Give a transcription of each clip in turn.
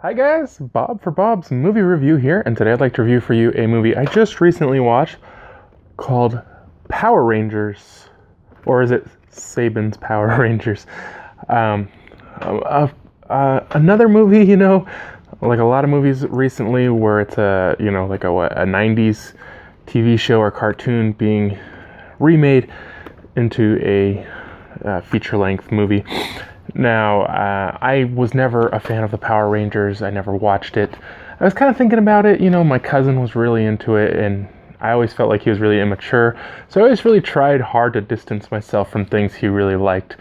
Hi guys, Bob for Bob's Movie Review here, and today I'd like to review for you a movie I just recently watched called Power Rangers, or is it Saban's Power Rangers? Um, Another movie, like a lot of movies recently where it's a 90s TV show or cartoon being remade into a feature-length movie. Now, I was never a fan of the Power Rangers. I never watched it. I was kind of thinking about it. My cousin was really into it, and I always felt like he was really immature. So I always really tried hard to distance myself from things he really liked.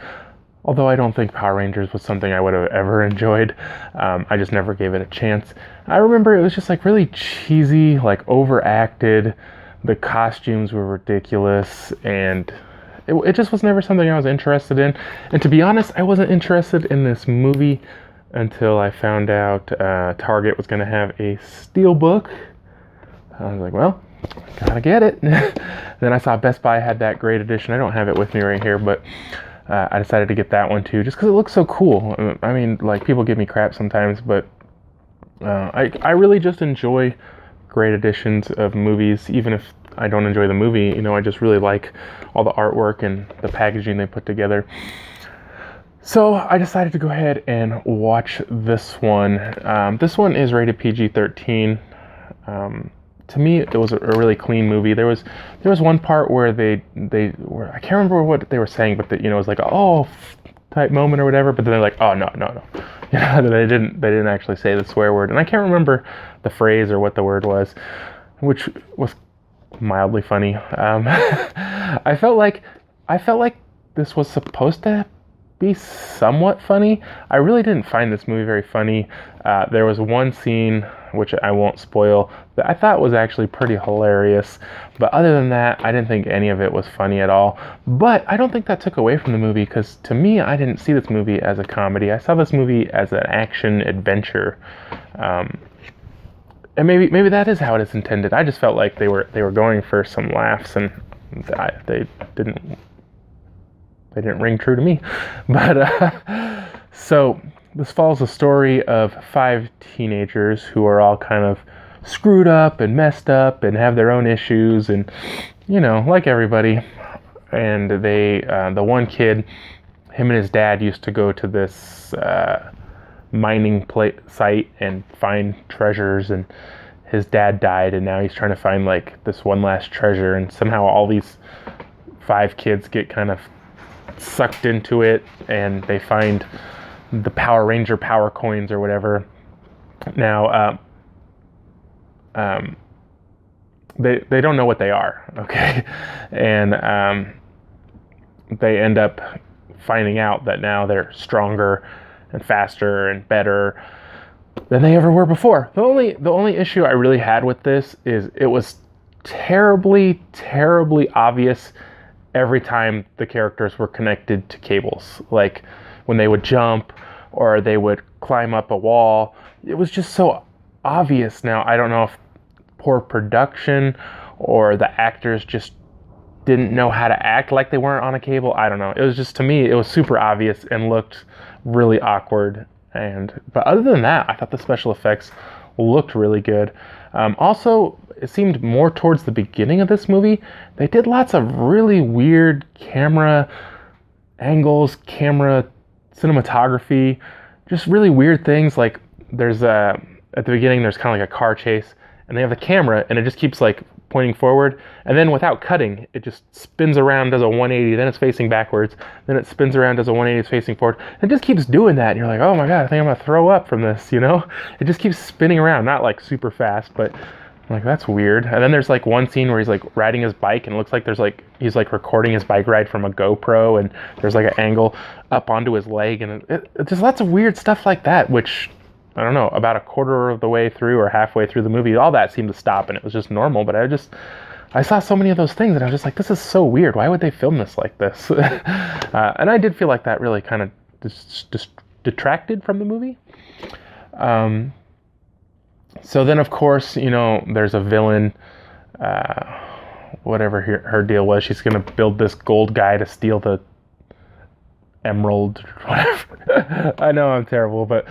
Although I don't think Power Rangers was something I would have ever enjoyed. I just never gave it a chance. I remember it was just like really cheesy, like overacted. The costumes were ridiculous, and it just was never something I was interested in. And to be honest, I wasn't interested in this movie until I found out Target was going to have a steelbook. I was like, well, gotta get it. Then I saw Best Buy had that great edition. I don't have it with me right here, but I decided to get that one too, just because it looks so cool. I mean, like, people give me crap sometimes, but I really just enjoy great editions of movies, even if I don't enjoy the movie. I just really like all the artwork and the packaging they put together. So I decided to go ahead and watch this one. This one is rated PG-13. To me, it was a really clean movie. There was one part where they were, I can't remember what they were saying, but it was like a oh type moment or whatever. But then they're like, oh no. They didn't actually say the swear word, and I can't remember the phrase or what the word was, which was mildly funny. I felt like this was supposed to be somewhat funny. I really didn't find this movie very funny. There was one scene, which I won't spoil, that I thought was actually pretty hilarious. But other than that, I didn't think any of it was funny at all. But I don't think that took away from the movie, because to me, I didn't see this movie as a comedy. I saw this movie as an action adventure. And maybe that is how it is intended. I just felt like they were going for some laughs, and they didn't ring true to me. But so this follows the story of 5 teenagers who are all kind of screwed up and messed up and have their own issues, and like everybody. And the one kid, him and his dad used to go to this mining site and find treasures, and his dad died, and now he's trying to find like this one last treasure, and somehow all these 5 kids get kind of sucked into it, and they find the Power Ranger power coins or whatever. Now they don't know what they are, okay? And they end up finding out that now they're stronger and faster and better than they ever were before. The only issue I really had with this is it was terribly obvious every time the characters were connected to cables. Like when they would jump or they would climb up a wall, it was just so obvious. Now, I don't know if poor production or the actors just didn't know how to act like they weren't on a cable. I don't know. It was just, to me, it was super obvious and looked really awkward. But other than that, I thought the special effects looked really good. Also, it seemed more towards the beginning of this movie, they did lots of really weird camera angles, camera cinematography, just really weird things. Like there's at the beginning, there's kind of like a car chase, and they have the camera, and it just keeps like pointing forward, and then without cutting, it just spins around, does a 180, then it's facing backwards, then it spins around, does a 180, it's facing forward. It just keeps doing that, and you're like, oh my god, I think I'm gonna throw up from this, It just keeps spinning around, not like super fast, but I'm like, that's weird. And then there's like one scene where he's like riding his bike, and it looks like he's like recording his bike ride from a GoPro, and there's like an angle up onto his leg, and just lots of weird stuff like that, which, I don't know, about a quarter of the way through or halfway through the movie, all that seemed to stop, and it was just normal. But I saw so many of those things, and I was just like, this is so weird. Why would they film this like this? And I did feel like that really kind of detracted from the movie. So then, of course, there's a villain, whatever her deal was. She's going to build this gold guy to steal the emerald, whatever. I know I'm terrible, but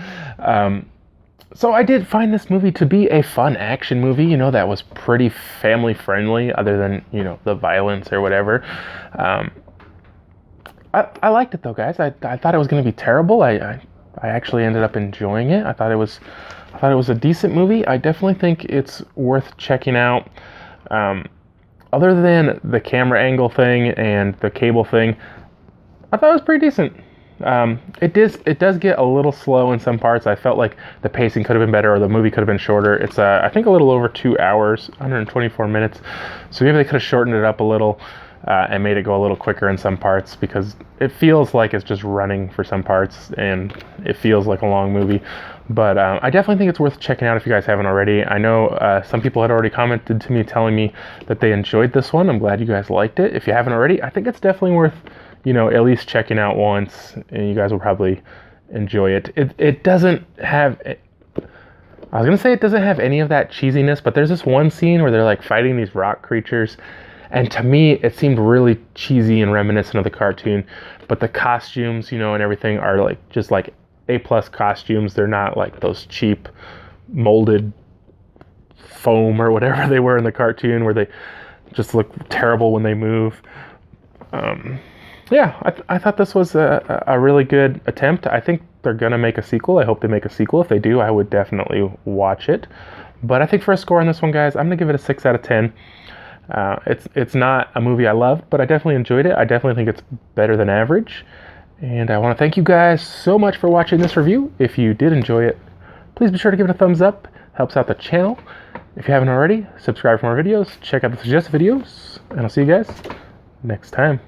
So I did find this movie to be a fun action movie, you know, that was pretty family friendly, other than, you know, the violence or whatever. I liked it though, guys. I thought it was going to be terrible. I actually ended up enjoying it. I thought it was a decent movie. I definitely think it's worth checking out. Other than the camera angle thing and the cable thing, I thought it was pretty decent. It does get a little slow in some parts. I felt like the pacing could have been better, or the movie could have been shorter. It's I think a little over 2 hours, 124 minutes. So maybe they could have shortened it up a little and made it go a little quicker in some parts, because it feels like it's just running for some parts and it feels like a long movie. But I definitely think it's worth checking out if you guys haven't already. I know some people had already commented to me telling me that they enjoyed this one. I'm glad you guys liked it. If you haven't already, I think it's definitely worth, you know, at least checking out once, and you guys will probably enjoy it. It doesn't have, I was gonna say it doesn't have any of that cheesiness, but there's this one scene where they're like fighting these rock creatures, and to me it seemed really cheesy and reminiscent of the cartoon. But the costumes, you know, and everything are like just like A+ costumes. They're not like those cheap molded foam or whatever they were in the cartoon, where they just look terrible when they move. Yeah, I thought this was a really good attempt. I think they're going to make a sequel. I hope they make a sequel. If they do, I would definitely watch it. But I think for a score on this one, guys, I'm going to give it a 6 out of 10. It's not a movie I loved, but I definitely enjoyed it. I definitely think it's better than average. And I want to thank you guys so much for watching this review. If you did enjoy it, please be sure to give it a thumbs up. Helps out the channel. If you haven't already, subscribe for more videos. Check out the suggested videos. And I'll see you guys next time.